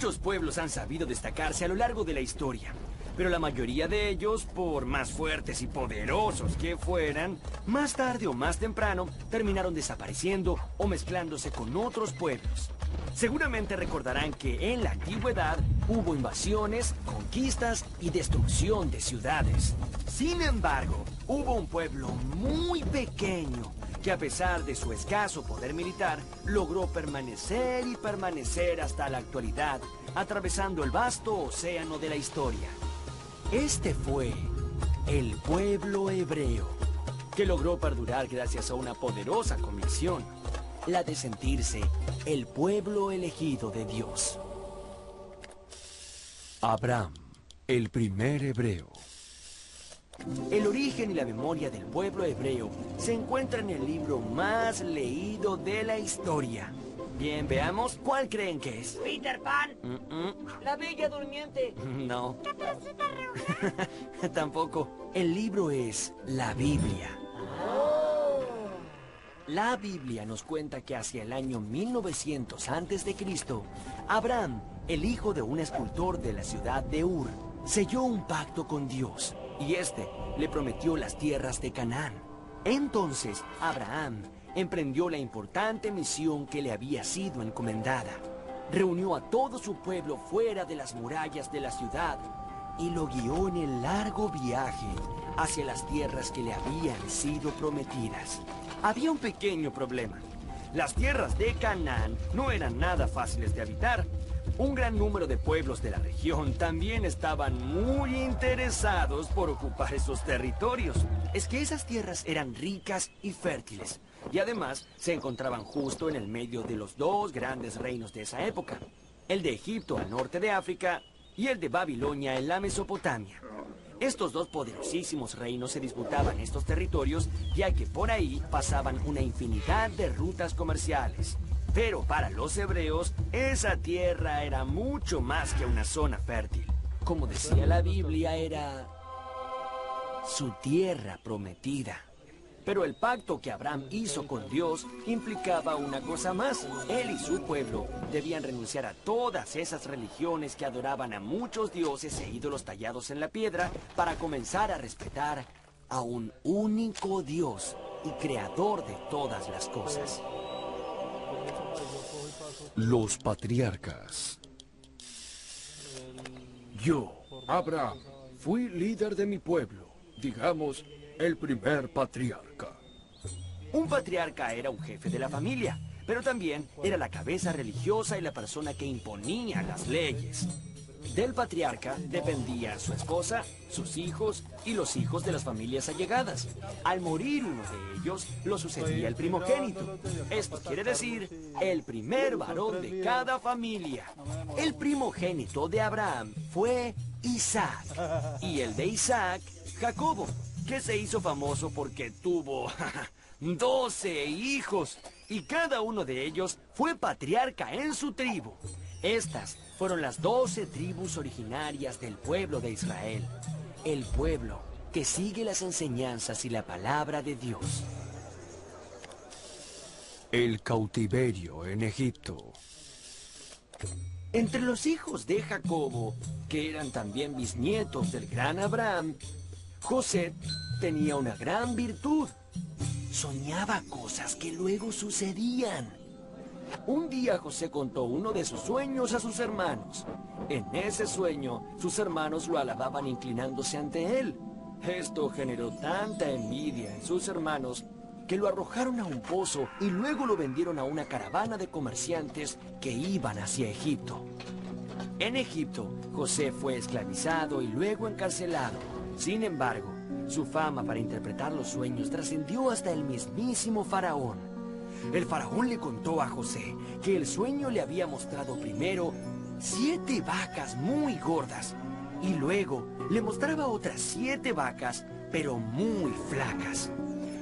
Muchos pueblos han sabido destacarse a lo largo de la historia, pero la mayoría de ellos, por más fuertes y poderosos que fueran, más tarde o más temprano terminaron desapareciendo o mezclándose con otros pueblos. Seguramente recordarán que en la antigüedad hubo invasiones, conquistas y destrucción de ciudades. Sin embargo, hubo un pueblo muy pequeño que, a pesar de su escaso poder militar, logró permanecer y permanecer hasta la actualidad, atravesando el vasto océano de la historia. Este fue el pueblo hebreo, que logró perdurar gracias a una poderosa convicción, la de sentirse el pueblo elegido de Dios. Abraham, el primer hebreo. El origen y la memoria del pueblo hebreo se encuentra en el libro más leído de la historia. Bien, veamos, ¿cuál creen que es? Peter Pan. La Bella Durmiente. No. Tampoco. El libro es la Biblia. La Biblia nos cuenta que hacia el año 1900 a.C., Abraham, el hijo de un escultor de la ciudad de Ur, selló un pacto con Dios, y este le prometió las tierras de Canaán. Entonces, Abraham emprendió la importante misión que le había sido encomendada. Reunió a todo su pueblo fuera de las murallas de la ciudad y lo guió en el largo viaje hacia las tierras que le habían sido prometidas. Había un pequeño problema. Las tierras de Canaán no eran nada fáciles de habitar. Un gran número de pueblos de la región también estaban muy interesados por ocupar esos territorios. Es que esas tierras eran ricas y fértiles, y además se encontraban justo en el medio de los dos grandes reinos de esa época, el de Egipto al norte de África y el de Babilonia en la Mesopotamia. Estos dos poderosísimos reinos se disputaban estos territorios, ya que por ahí pasaban una infinidad de rutas comerciales. Pero para los hebreos, esa tierra era mucho más que una zona fértil. Como decía la Biblia, era su tierra prometida. Pero el pacto que Abraham hizo con Dios implicaba una cosa más. Él y su pueblo debían renunciar a todas esas religiones que adoraban a muchos dioses e ídolos tallados en la piedra para comenzar a respetar a un único Dios y creador de todas las cosas. Los patriarcas. Yo, Abraham, fui líder de mi pueblo, digamos, el primer patriarca. Un patriarca era un jefe de la familia, pero también era la cabeza religiosa y la persona que imponía las leyes. Del patriarca dependía su esposa, sus hijos y los hijos de las familias allegadas. Al morir uno de ellos, lo sucedía el primogénito. Esto quiere decir, el primer varón de cada familia. El primogénito de Abraham fue Isaac, y el de Isaac, Jacobo, que se hizo famoso porque tuvo 12 hijos, y cada uno de ellos fue patriarca en su tribu. Estas fueron las 12 tribus originarias del pueblo de Israel, el pueblo que sigue las enseñanzas y la palabra de Dios. El cautiverio en Egipto. Entre los hijos de Jacobo, que eran también bisnietos del gran Abraham, José tenía una gran virtud. Soñaba cosas que luego sucedían. Un día José contó uno de sus sueños a sus hermanos. En ese sueño, sus hermanos lo alababan inclinándose ante él. Esto generó tanta envidia en sus hermanos que lo arrojaron a un pozo y luego lo vendieron a una caravana de comerciantes que iban hacia Egipto. En Egipto, José fue esclavizado y luego encarcelado. Sin embargo, su fama para interpretar los sueños trascendió hasta el mismísimo faraón. El faraón le contó a José que el sueño le había mostrado primero 7 vacas muy gordas y luego le mostraba otras 7 vacas, pero muy flacas.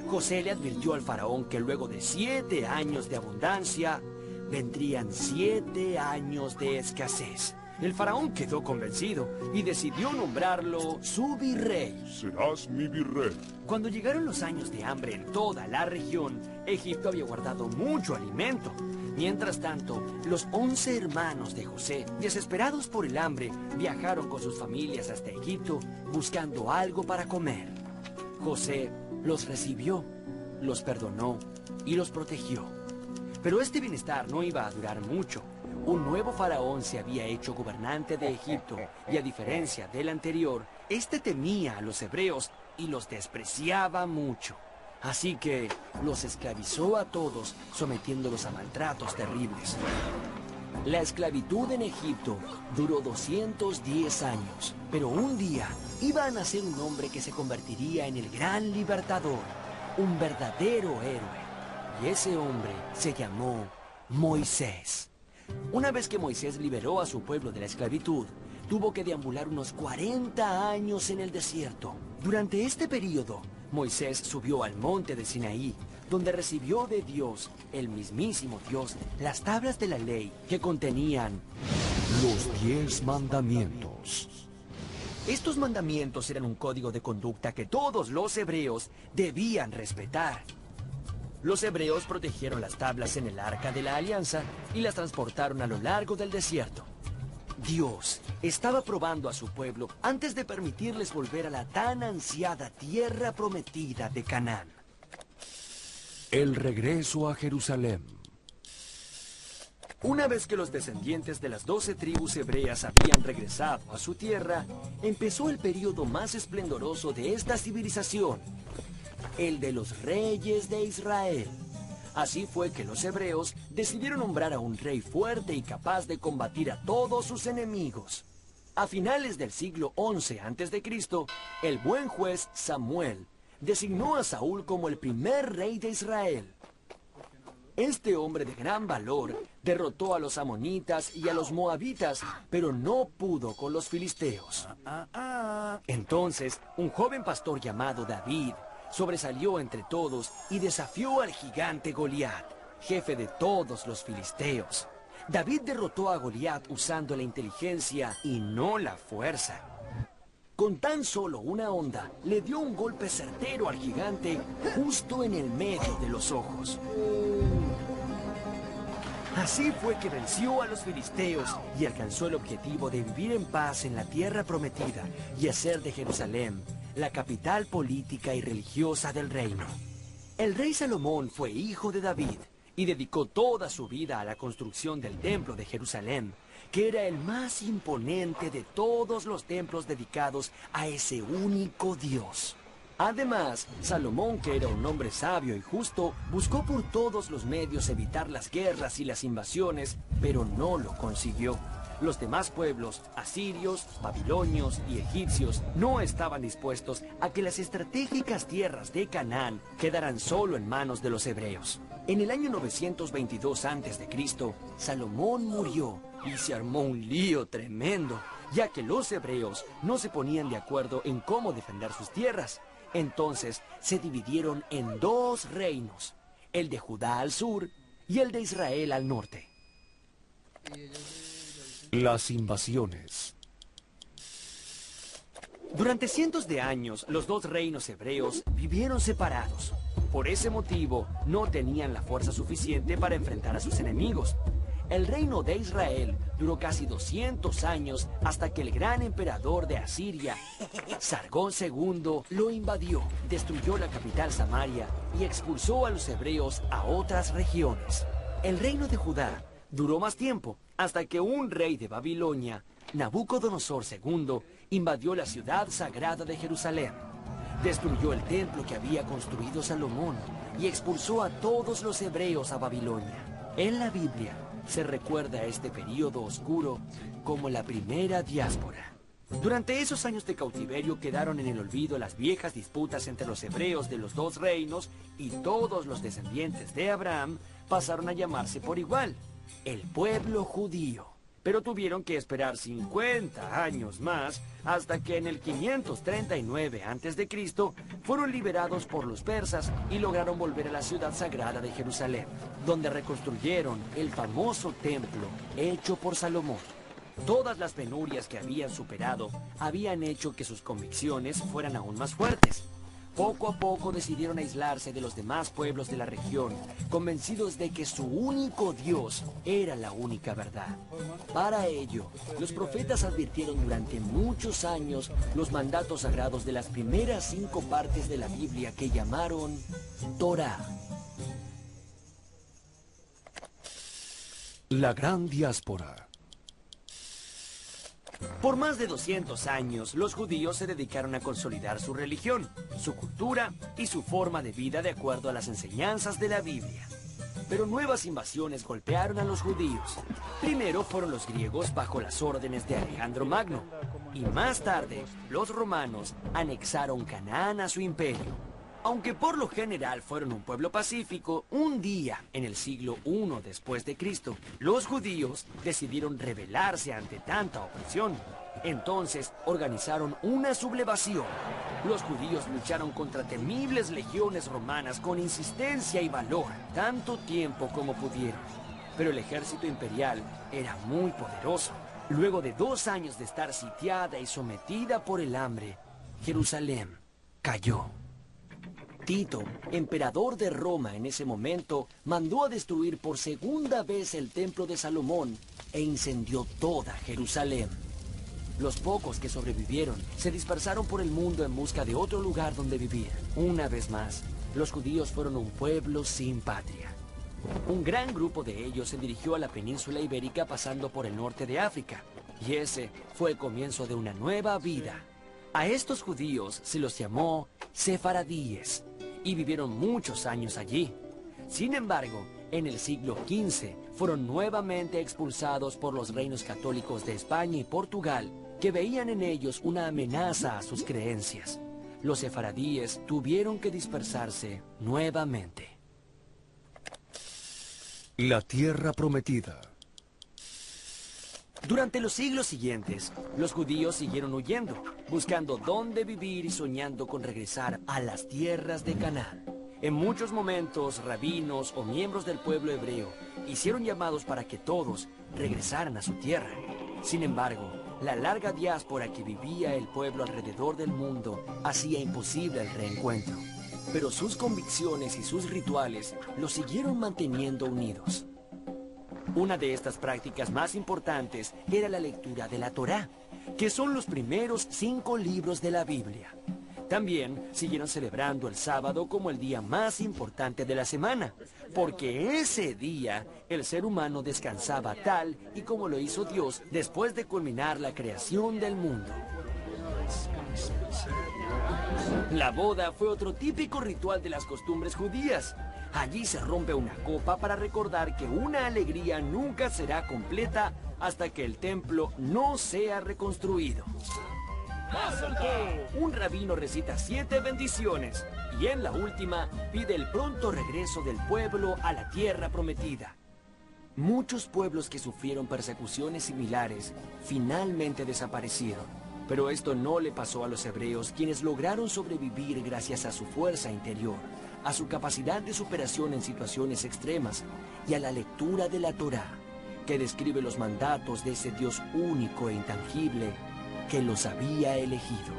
José le advirtió al faraón que luego de 7 años de abundancia vendrían 7 años de escasez. El faraón quedó convencido y decidió nombrarlo su virrey. Serás mi virrey. Cuando llegaron los años de hambre en toda la región, Egipto había guardado mucho alimento. Mientras tanto, los 11 hermanos de José, desesperados por el hambre, viajaron con sus familias hasta Egipto buscando algo para comer. José los recibió, los perdonó y los protegió. Pero este bienestar no iba a durar mucho. Un nuevo faraón se había hecho gobernante de Egipto y a diferencia del anterior, este temía a los hebreos y los despreciaba mucho. Así que los esclavizó a todos, sometiéndolos a maltratos terribles. La esclavitud en Egipto duró 210 años, pero un día iba a nacer un hombre que se convertiría en el gran libertador, un verdadero héroe. Y ese hombre se llamó Moisés. Una vez que Moisés liberó a su pueblo de la esclavitud, tuvo que deambular unos 40 años en el desierto. Durante este periodo, Moisés subió al monte de Sinaí, donde recibió de Dios, el mismísimo Dios, las tablas de la ley que contenían Los 10 mandamientos. Estos mandamientos eran un código de conducta que todos los hebreos debían respetar. Los hebreos protegieron las tablas en el Arca de la Alianza y las transportaron a lo largo del desierto. Dios estaba probando a su pueblo antes de permitirles volver a la tan ansiada tierra prometida de Canaán. El regreso a Jerusalén. Una vez que los descendientes de las 12 tribus hebreas habían regresado a su tierra, empezó el periodo más esplendoroso de esta civilización, el de los reyes de Israel. Así fue que los hebreos decidieron nombrar a un rey fuerte y capaz de combatir a todos sus enemigos. A finales del siglo XI a.C., el buen juez Samuel designó a Saúl como el primer rey de Israel. Este hombre de gran valor derrotó a los amonitas y a los moabitas, pero no pudo con los filisteos. Entonces, un joven pastor llamado David sobresalió entre todos y desafió al gigante Goliat, jefe de todos los filisteos. David derrotó a Goliat usando la inteligencia y no la fuerza. Con tan solo una onda, le dio un golpe certero al gigante justo en el medio de los ojos. Así fue que venció a los filisteos y alcanzó el objetivo de vivir en paz en la tierra prometida y hacer de Jerusalén la capital política y religiosa del reino. El rey Salomón fue hijo de David y dedicó toda su vida a la construcción del templo de Jerusalén, que era el más imponente de todos los templos dedicados a ese único Dios. Además, Salomón, que era un hombre sabio y justo, buscó por todos los medios evitar las guerras y las invasiones, pero no lo consiguió. Los demás pueblos, asirios, babilonios y egipcios, no estaban dispuestos a que las estratégicas tierras de Canaán quedaran solo en manos de los hebreos. En el año 922 a.C., Salomón murió y se armó un lío tremendo, ya que los hebreos no se ponían de acuerdo en cómo defender sus tierras. Entonces se dividieron en dos reinos, el de Judá al sur y el de Israel al norte. Las invasiones. Durante cientos de años, los dos reinos hebreos vivieron separados. Por ese motivo, no tenían la fuerza suficiente para enfrentar a sus enemigos. El reino de Israel duró casi 200 años hasta que el gran emperador de Asiria, Sargón II, lo invadió, destruyó la capital Samaria y expulsó a los hebreos a otras regiones. El reino de Judá duró más tiempo, hasta que un rey de Babilonia, Nabucodonosor II, invadió la ciudad sagrada de Jerusalén. Destruyó el templo que había construido Salomón y expulsó a todos los hebreos a Babilonia. En la Biblia se recuerda este período oscuro como la primera diáspora. Durante esos años de cautiverio quedaron en el olvido las viejas disputas entre los hebreos de los dos reinos y todos los descendientes de Abraham pasaron a llamarse por igual el pueblo judío. Pero tuvieron que esperar 50 años más hasta que en el 539 a.C. fueron liberados por los persas y lograron volver a la ciudad sagrada de Jerusalén, donde reconstruyeron el famoso templo hecho por Salomón. Todas las penurias que habían superado habían hecho que sus convicciones fueran aún más fuertes. Poco a poco decidieron aislarse de los demás pueblos de la región, convencidos de que su único Dios era la única verdad. Para ello, los profetas advirtieron durante muchos años los mandatos sagrados de las primeras 5 partes de la Biblia que llamaron Torá. La gran diáspora. Por más de 200 años, los judíos se dedicaron a consolidar su religión, su cultura y su forma de vida de acuerdo a las enseñanzas de la Biblia. Pero nuevas invasiones golpearon a los judíos. Primero fueron los griegos bajo las órdenes de Alejandro Magno, y más tarde los romanos anexaron Canaán a su imperio. Aunque por lo general fueron un pueblo pacífico, un día, en el siglo I después de Cristo, los judíos decidieron rebelarse ante tanta opresión. Entonces organizaron una sublevación. Los judíos lucharon contra temibles legiones romanas con insistencia y valor, tanto tiempo como pudieron. Pero el ejército imperial era muy poderoso. Luego de 2 años de estar sitiada y sometida por el hambre, Jerusalén cayó. Tito, emperador de Roma en ese momento, mandó a destruir por segunda vez el templo de Salomón e incendió toda Jerusalén. Los pocos que sobrevivieron se dispersaron por el mundo en busca de otro lugar donde vivir. Una vez más, los judíos fueron un pueblo sin patria. Un gran grupo de ellos se dirigió a la península ibérica pasando por el norte de África, y ese fue el comienzo de una nueva vida. A estos judíos se los llamó sefaradíes, y vivieron muchos años allí. Sin embargo, en el siglo XV fueron nuevamente expulsados por los reinos católicos de España y Portugal, que veían en ellos una amenaza a sus creencias. Los sefaradíes tuvieron que dispersarse nuevamente. La tierra prometida. Durante los siglos siguientes, los judíos siguieron huyendo, buscando dónde vivir y soñando con regresar a las tierras de Canaán. En muchos momentos, rabinos o miembros del pueblo hebreo hicieron llamados para que todos regresaran a su tierra. Sin embargo, la larga diáspora que vivía el pueblo alrededor del mundo hacía imposible el reencuentro. Pero sus convicciones y sus rituales los siguieron manteniendo unidos. Una de estas prácticas más importantes era la lectura de la Torá, que son los primeros 5 libros de la Biblia. También siguieron celebrando el sábado como el día más importante de la semana, porque ese día el ser humano descansaba tal y como lo hizo Dios después de culminar la creación del mundo. La boda fue otro típico ritual de las costumbres judías. Allí se rompe una copa para recordar que una alegría nunca será completa hasta que el templo no sea reconstruido. Un rabino recita 7 bendiciones y en la última pide el pronto regreso del pueblo a la tierra prometida. Muchos pueblos que sufrieron persecuciones similares finalmente desaparecieron, pero esto no le pasó a los hebreos, quienes lograron sobrevivir gracias a su fuerza interior, a su capacidad de superación en situaciones extremas y a la lectura de la Torá, que describe los mandatos de ese Dios único e intangible que los había elegido.